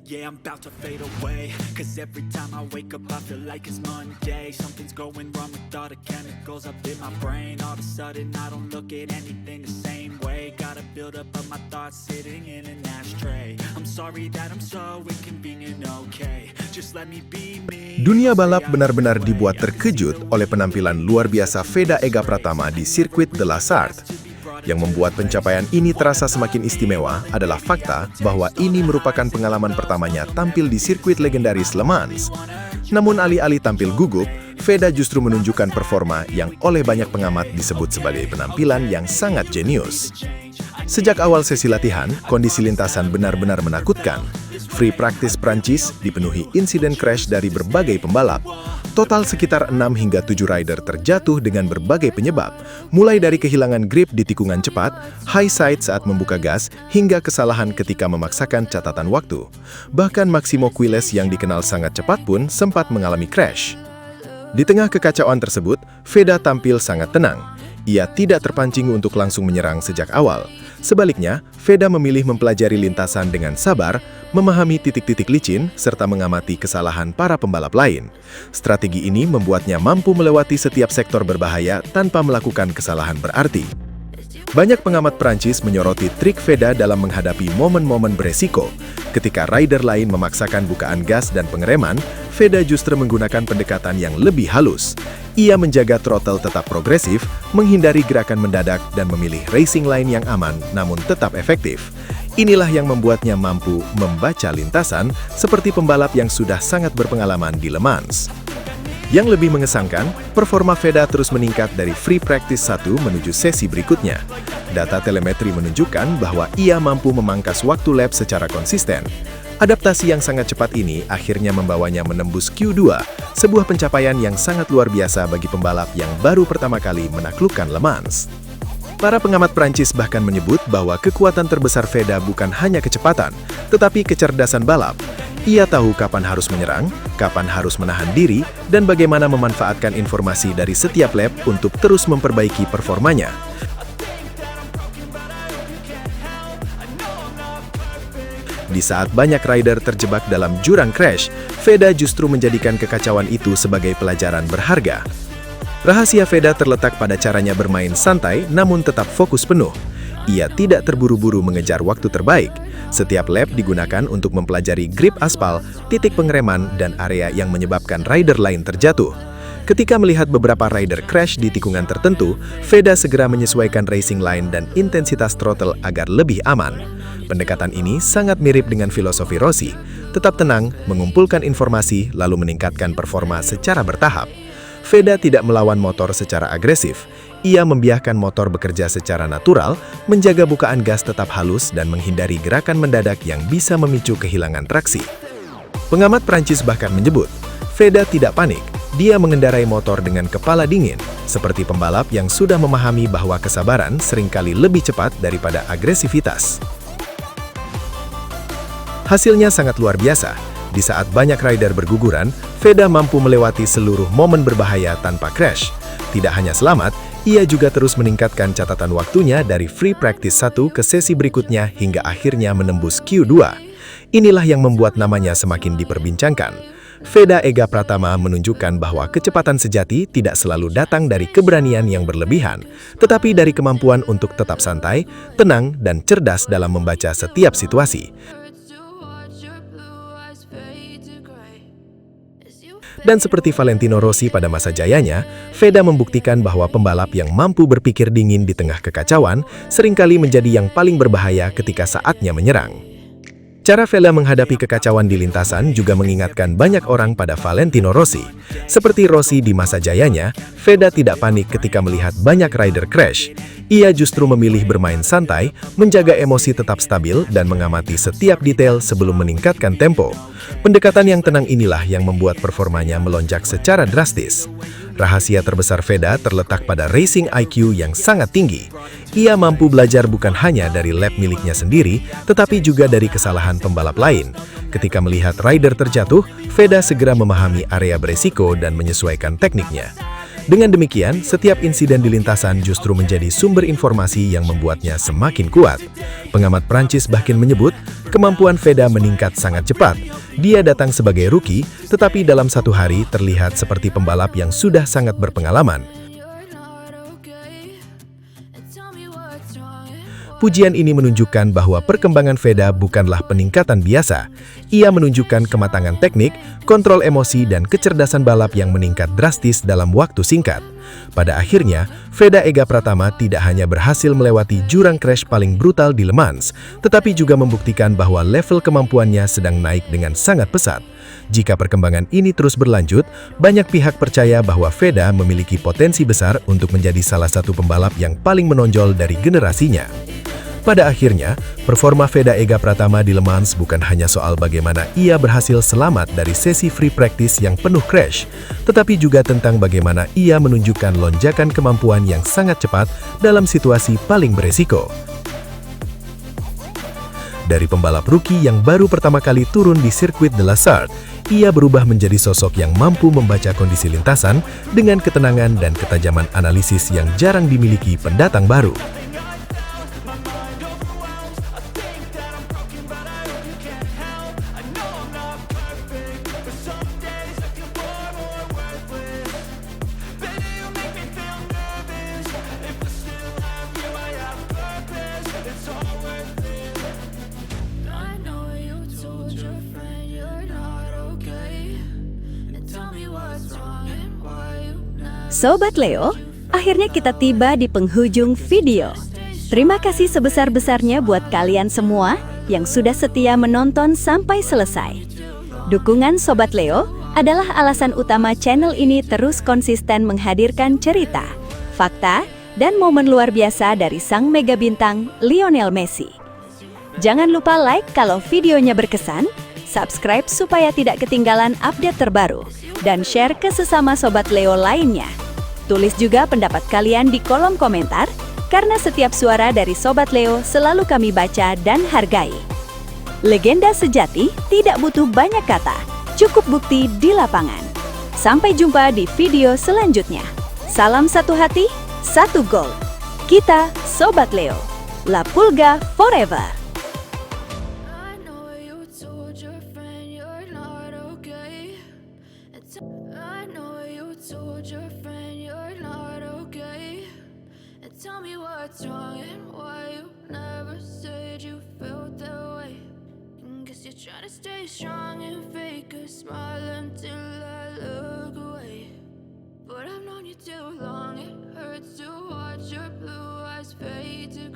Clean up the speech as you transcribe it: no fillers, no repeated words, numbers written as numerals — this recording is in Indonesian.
Yeah, I'm about to fade away. Cause every time I wake up I feel like it's Monday. Something's going wrong with all the chemicals up in my brain. All of a sudden I don't look at anything the same way. Gotta build up of my thoughts sitting in an ashtray. I'm sorry that I'm so inconvenient, okay. Just let me be me. Dunia balap benar-benar dibuat terkejut oleh penampilan luar biasa Veda Ega Pratama di sirkuit de la Sarthe. Yang membuat pencapaian ini terasa semakin istimewa adalah fakta bahwa ini merupakan pengalaman pertamanya tampil di sirkuit legendaris Le Mans. Namun alih-alih tampil gugup, Veda justru menunjukkan performa yang oleh banyak pengamat disebut sebagai penampilan yang sangat jenius. Sejak awal sesi latihan, kondisi lintasan benar-benar menakutkan. Free practice Prancis dipenuhi insiden crash dari berbagai pembalap. Total sekitar 6 hingga 7 rider terjatuh dengan berbagai penyebab, mulai dari kehilangan grip di tikungan cepat, high side saat membuka gas, hingga kesalahan ketika memaksakan catatan waktu. Bahkan Maximo Quiles yang dikenal sangat cepat pun sempat mengalami crash. Di tengah kekacauan tersebut, Veda tampil sangat tenang. Ia tidak terpancing untuk langsung menyerang sejak awal. Sebaliknya, Veda memilih mempelajari lintasan dengan sabar, memahami titik-titik licin, serta mengamati kesalahan para pembalap lain. Strategi ini membuatnya mampu melewati setiap sektor berbahaya tanpa melakukan kesalahan berarti. Banyak pengamat Prancis menyoroti trik Veda dalam menghadapi momen-momen beresiko. Ketika rider lain memaksakan bukaan gas dan pengereman, Veda justru menggunakan pendekatan yang lebih halus. Ia menjaga throttle tetap progresif, menghindari gerakan mendadak, dan memilih racing line yang aman namun tetap efektif. Inilah yang membuatnya mampu membaca lintasan seperti pembalap yang sudah sangat berpengalaman di Le Mans. Yang lebih mengesankan, performa Veda terus meningkat dari free practice 1 menuju sesi berikutnya. Data telemetri menunjukkan bahwa ia mampu memangkas waktu lap secara konsisten. Adaptasi yang sangat cepat ini akhirnya membawanya menembus Q2, sebuah pencapaian yang sangat luar biasa bagi pembalap yang baru pertama kali menaklukkan Le Mans. Para pengamat Prancis bahkan menyebut bahwa kekuatan terbesar Veda bukan hanya kecepatan, tetapi kecerdasan balap. Ia tahu kapan harus menyerang, kapan harus menahan diri, dan bagaimana memanfaatkan informasi dari setiap lap untuk terus memperbaiki performanya. Di saat banyak rider terjebak dalam jurang crash, Veda justru menjadikan kekacauan itu sebagai pelajaran berharga. Rahasia Veda terletak pada caranya bermain santai namun tetap fokus penuh. Ia tidak terburu-buru mengejar waktu terbaik. Setiap lap digunakan untuk mempelajari grip aspal, titik pengereman, dan area yang menyebabkan rider lain terjatuh. Ketika melihat beberapa rider crash di tikungan tertentu, Veda segera menyesuaikan racing line dan intensitas throttle agar lebih aman. Pendekatan ini sangat mirip dengan filosofi Rossi, tetap tenang, mengumpulkan informasi, lalu meningkatkan performa secara bertahap. Veda tidak melawan motor secara agresif. Ia membiarkan motor bekerja secara natural, menjaga bukaan gas tetap halus, dan menghindari gerakan mendadak yang bisa memicu kehilangan traksi. Pengamat Prancis bahkan menyebut, Veda tidak panik. Dia mengendarai motor dengan kepala dingin, seperti pembalap yang sudah memahami bahwa kesabaran seringkali lebih cepat daripada agresivitas. Hasilnya sangat luar biasa. Di saat banyak rider berguguran, Veda mampu melewati seluruh momen berbahaya tanpa crash. Tidak hanya selamat, ia juga terus meningkatkan catatan waktunya dari free practice 1 ke sesi berikutnya hingga akhirnya menembus Q2. Inilah yang membuat namanya semakin diperbincangkan. Veda Ega Pratama menunjukkan bahwa kecepatan sejati tidak selalu datang dari keberanian yang berlebihan, tetapi dari kemampuan untuk tetap santai, tenang, dan cerdas dalam membaca setiap situasi. Dan seperti Valentino Rossi pada masa jayanya, Veda membuktikan bahwa pembalap yang mampu berpikir dingin di tengah kekacauan seringkali menjadi yang paling berbahaya ketika saatnya menyerang. Cara Veda menghadapi kekacauan di lintasan juga mengingatkan banyak orang pada Valentino Rossi. Seperti Rossi di masa jayanya, Veda tidak panik ketika melihat banyak rider crash. Ia justru memilih bermain santai, menjaga emosi tetap stabil, dan mengamati setiap detail sebelum meningkatkan tempo. Pendekatan yang tenang inilah yang membuat performanya melonjak secara drastis. Rahasia terbesar Veda terletak pada racing IQ yang sangat tinggi. Ia mampu belajar bukan hanya dari lap miliknya sendiri, tetapi juga dari kesalahan pembalap lain. Ketika melihat rider terjatuh, Veda segera memahami area beresiko dan menyesuaikan tekniknya. Dengan demikian, setiap insiden di lintasan justru menjadi sumber informasi yang membuatnya semakin kuat. Pengamat Prancis bahkan menyebut, kemampuan Veda meningkat sangat cepat. Dia datang sebagai rookie, tetapi dalam satu hari terlihat seperti pembalap yang sudah sangat berpengalaman. Pujian ini menunjukkan bahwa perkembangan Veda bukanlah peningkatan biasa. Ia menunjukkan kematangan teknik, kontrol emosi, dan kecerdasan balap yang meningkat drastis dalam waktu singkat. Pada akhirnya, Veda Ega Pratama tidak hanya berhasil melewati jurang crash paling brutal di Le Mans, tetapi juga membuktikan bahwa level kemampuannya sedang naik dengan sangat pesat. Jika perkembangan ini terus berlanjut, banyak pihak percaya bahwa Veda memiliki potensi besar untuk menjadi salah satu pembalap yang paling menonjol dari generasinya. Pada akhirnya, performa Veda Ega Pratama di Le Mans bukan hanya soal bagaimana ia berhasil selamat dari sesi free practice yang penuh crash, tetapi juga tentang bagaimana ia menunjukkan lonjakan kemampuan yang sangat cepat dalam situasi paling beresiko. Dari pembalap rookie yang baru pertama kali turun di sirkuit de la Sarthe, ia berubah menjadi sosok yang mampu membaca kondisi lintasan dengan ketenangan dan ketajaman analisis yang jarang dimiliki pendatang baru. Sobat Leo, akhirnya kita tiba di penghujung video. Terima kasih sebesar-besarnya buat kalian semua yang sudah setia menonton sampai selesai. Dukungan Sobat Leo adalah alasan utama channel ini terus konsisten menghadirkan cerita, fakta, dan momen luar biasa dari sang mega bintang Lionel Messi. Jangan lupa like kalau videonya berkesan, subscribe supaya tidak ketinggalan update terbaru, dan share ke sesama Sobat Leo lainnya. Tulis juga pendapat kalian di kolom komentar, karena setiap suara dari Sobat Leo selalu kami baca dan hargai. Legenda sejati tidak butuh banyak kata, cukup bukti di lapangan. Sampai jumpa di video selanjutnya. Salam satu hati, satu gol. Kita Sobat Leo. La Pulga forever. Tell me what's wrong and why you never said you felt that way. Guess you're trying to stay strong and fake a smile until I look away. But I've known you too long, it hurts to watch your blue eyes fade to